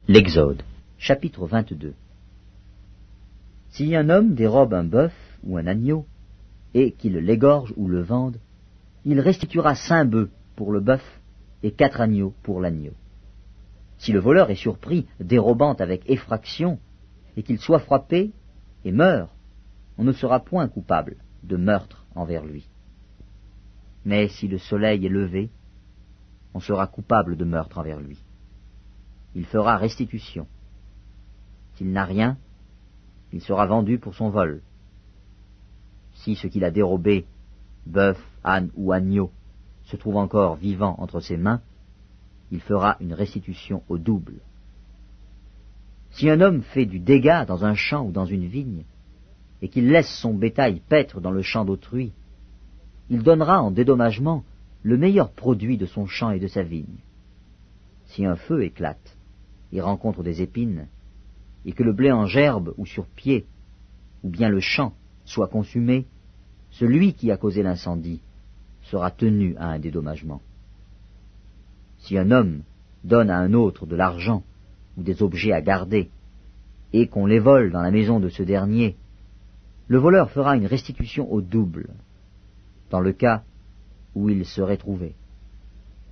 L'Exode, chapitre 22. Si un homme dérobe un bœuf ou un agneau, et qu'il l'égorge ou le vende, il restituera 5 bœufs pour le bœuf et 4 agneaux pour l'agneau. Si le voleur est surpris dérobant avec effraction, et qu'il soit frappé et meurt, on ne sera point coupable de meurtre envers lui. Mais si le soleil est levé, on sera coupable de meurtre envers lui. Il fera restitution. S'il n'a rien, il sera vendu pour son vol. Si ce qu'il a dérobé, bœuf, âne ou agneau, se trouve encore vivant entre ses mains, il fera une restitution au double. Si un homme fait du dégât dans un champ ou dans une vigne, et qu'il laisse son bétail paître dans le champ d'autrui, il donnera en dédommagement le meilleur produit de son champ et de sa vigne. Si un feu éclate et rencontre des épines, et que le blé en gerbe ou sur pied, ou bien le champ soit consumé, celui qui a causé l'incendie sera tenu à un dédommagement. Si un homme donne à un autre de l'argent ou des objets à garder, et qu'on les vole dans la maison de ce dernier, le voleur fera une restitution au double, dans le cas où il serait trouvé.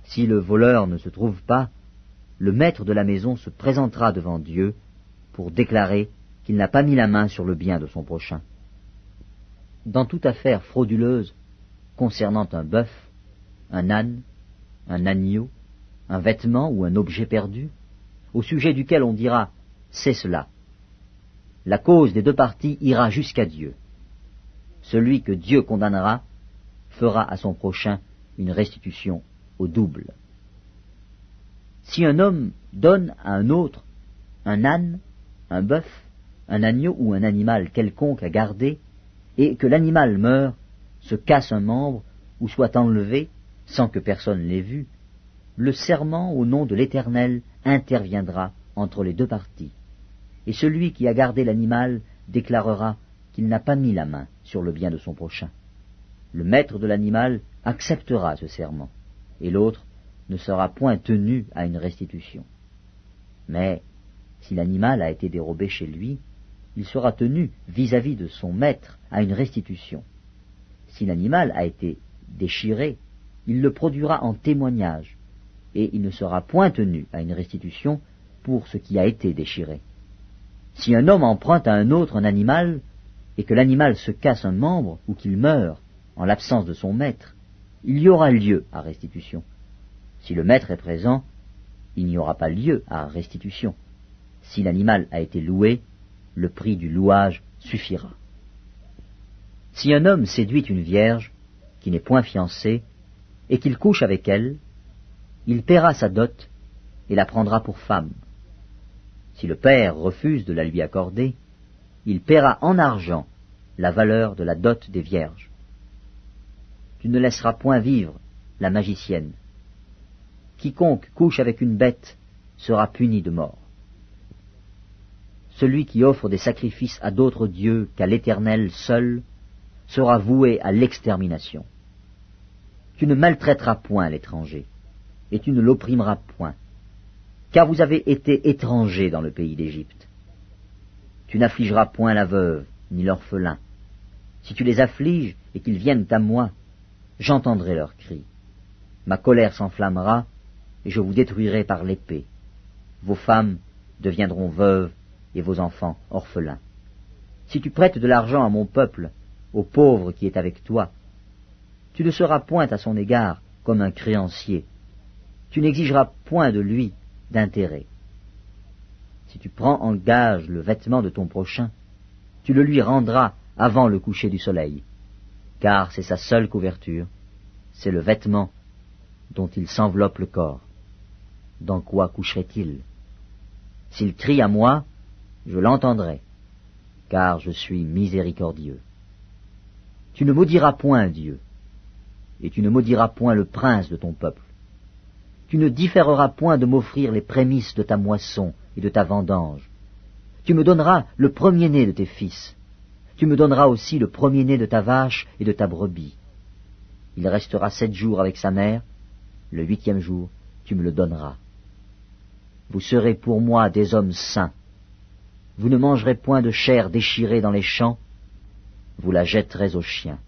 Si le voleur ne se trouve pas, le maître de la maison se présentera devant Dieu pour déclarer qu'il n'a pas mis la main sur le bien de son prochain. Dans toute affaire frauduleuse concernant un bœuf, un âne, un agneau, un vêtement ou un objet perdu, au sujet duquel on dira « c'est cela », la cause des 2 parties ira jusqu'à Dieu. Celui que Dieu condamnera fera à son prochain une restitution au double. Si un homme donne à un autre un âne, un bœuf, un agneau ou un animal quelconque à garder, et que l'animal meure, se casse un membre ou soit enlevé sans que personne l'ait vu, le serment au nom de l'Éternel interviendra entre les 2 parties, et celui qui a gardé l'animal déclarera qu'il n'a pas mis la main sur le bien de son prochain. Le maître de l'animal acceptera ce serment, et l'autre ne sera point tenu à une restitution. Mais si l'animal a été dérobé chez lui, il sera tenu vis-à-vis de son maître à une restitution. Si l'animal a été déchiré, il le produira en témoignage, et il ne sera point tenu à une restitution pour ce qui a été déchiré. Si un homme emprunte à un autre un animal, et que l'animal se casse un membre ou qu'il meurt en l'absence de son maître, il y aura lieu à restitution. Si le maître est présent, il n'y aura pas lieu à restitution. Si l'animal a été loué, le prix du louage suffira. Si un homme séduit une vierge, qui n'est point fiancée, et qu'il couche avec elle, il paiera sa dot et la prendra pour femme. Si le père refuse de la lui accorder, il paiera en argent la valeur de la dot des vierges. Tu ne laisseras point vivre la magicienne. Quiconque couche avec une bête sera puni de mort. Celui qui offre des sacrifices à d'autres dieux qu'à l'Éternel seul sera voué à l'extermination. Tu ne maltraiteras point l'étranger, et tu ne l'opprimeras point, car vous avez été étrangers dans le pays d'Égypte. Tu n'affligeras point la veuve, ni l'orphelin. Si tu les affliges et qu'ils viennent à moi, j'entendrai leurs cris. Ma colère s'enflammera, et je vous détruirai par l'épée. Vos femmes deviendront veuves, et vos enfants orphelins. Si tu prêtes de l'argent à mon peuple, au pauvre qui est avec toi, tu ne seras point à son égard comme un créancier. Tu n'exigeras point de lui d'intérêt. Si tu prends en gage le vêtement de ton prochain, tu le lui rendras avant le coucher du soleil, car c'est sa seule couverture, c'est le vêtement dont il s'enveloppe le corps. Dans quoi coucherait-il? S'il crie à moi, je l'entendrai, car je suis miséricordieux. Tu ne maudiras point Dieu, et tu ne maudiras point le prince de ton peuple. Tu ne différeras point de m'offrir les prémices de ta moisson et de ta vendange. Tu me donneras le premier-né de tes fils. Tu me donneras aussi le premier-né de ta vache et de ta brebis. Il restera 7 jours avec sa mère, le 8e jour, tu me le donneras. vous serez pour moi des hommes saints. Vous ne mangerez point de chair déchirée dans les champs, vous la jetterez aux chiens.